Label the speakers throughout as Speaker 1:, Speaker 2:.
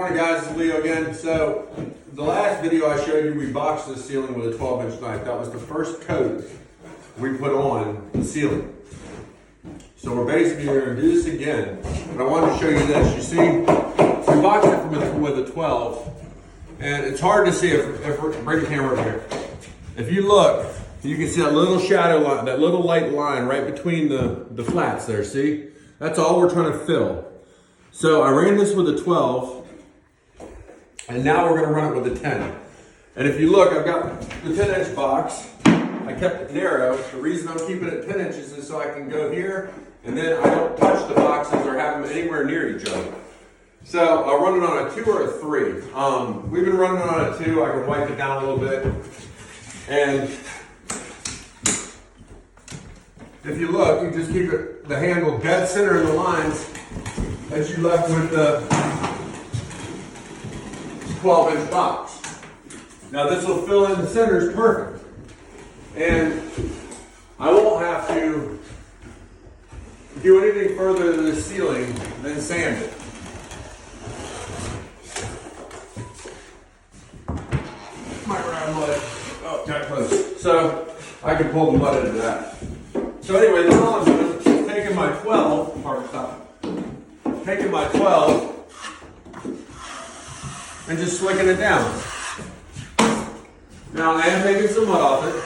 Speaker 1: Morning guys, it's Leo again. So the last video I showed you, we boxed the ceiling with a 12-inch knife. That was the first coat we put on the ceiling. So we're basically going to do this again. And I wanted to show you this. You see, we boxed it with a 12, and it's hard to see if bring the camera over here. If you look, you can see that little shadow line, that little light line right between the flats there, see? That's all we're trying to fill. So I ran this with a 12, and now we're gonna run it with a 10. And if you look, I've got the 10-inch box. I kept it narrow. The reason I'm keeping it 10 inches is so I can go here, and then I don't touch the boxes or have them anywhere near each other. So I'll run it on a 2 or a 3. We've been running on a 2. I can wipe it down a little bit. And if you look, you just keep the handle dead center in the lines that you left with the 12-inch box. Now this will fill in the centers perfect. And I won't have to do anything further to the ceiling than sand it. Might run out of mud. Oh, got close. So I can pull the mud into that. So anyway, this is all I'm doing is taking my 12, hard stop, taking my 12 and just slicking it down. Now I am taking some mud off it,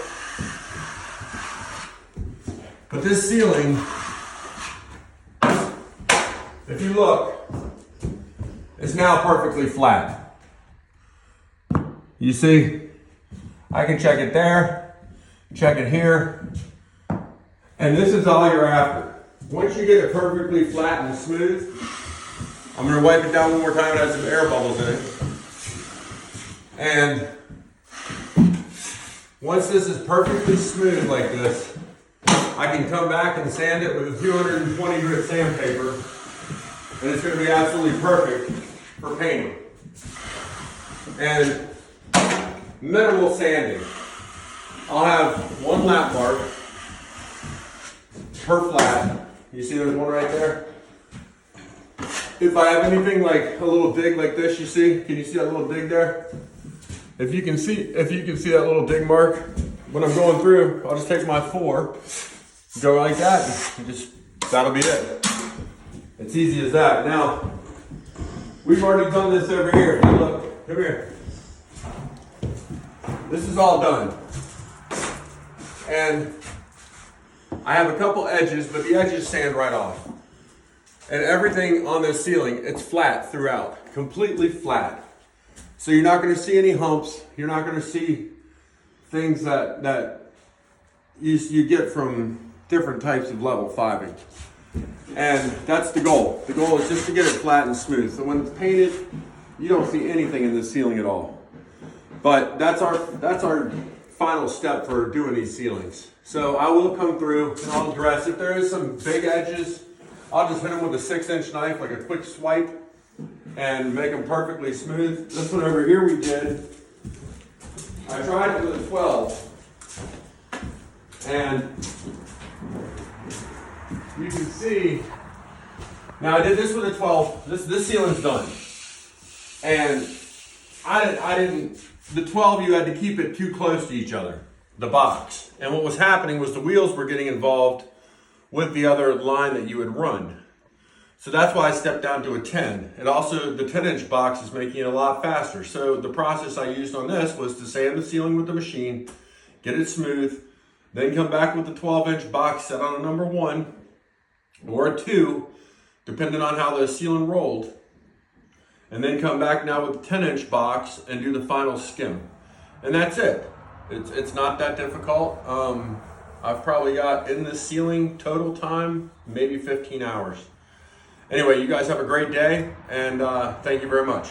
Speaker 1: but this ceiling, if you look, is now perfectly flat. You see, I can check it there, check it here, and this is all you're after. Once you get it perfectly flat and smooth, I'm gonna wipe it down one more time. It has some air bubbles in it. And once this is perfectly smooth like this, I can come back and sand it with a 220 grit sandpaper, and it's gonna be absolutely perfect for painting. And minimal sanding. I'll have one lap mark per flat. You see there's one right there? If I have anything like a little dig like this, you see? Can you see that little dig there? If you can see that little dig mark, when I'm going through, I'll just take my 4, go like that, and just, that'll be it. It's easy as that. Now, we've already done this over here. If you look, come here. This is all done. And I have a couple edges, but the edges sand right off. And everything on this ceiling, it's flat throughout, completely flat. So you're not gonna see any humps. You're not gonna see things that you get from different types of level 5ing. And that's the goal. The goal is just to get it flat and smooth. So when it's painted, you don't see anything in the ceiling at all. But that's our final step for doing these ceilings. So I will come through and I'll address, if there is some big edges, I'll just hit them with a 6-inch knife, like a quick swipe, and make them perfectly smooth. This one over here we did, I tried it with a 12, and you can see, now I did this with a 12, this ceiling's done. And I didn't, the 12 you had to keep it too close to each other, the box. And what was happening was the wheels were getting involved with the other line that you had run. So that's why I stepped down to a 10. And also the 10-inch box is making it a lot faster. So the process I used on this was to sand the ceiling with the machine, get it smooth, then come back with the 12-inch box set on a number 1 or a 2, depending on how the ceiling rolled. And then come back now with the 10-inch box and do the final skim. And that's it. It's not that difficult. I've probably got in the ceiling total time, maybe 15 hours. Anyway, you guys have a great day, and thank you very much.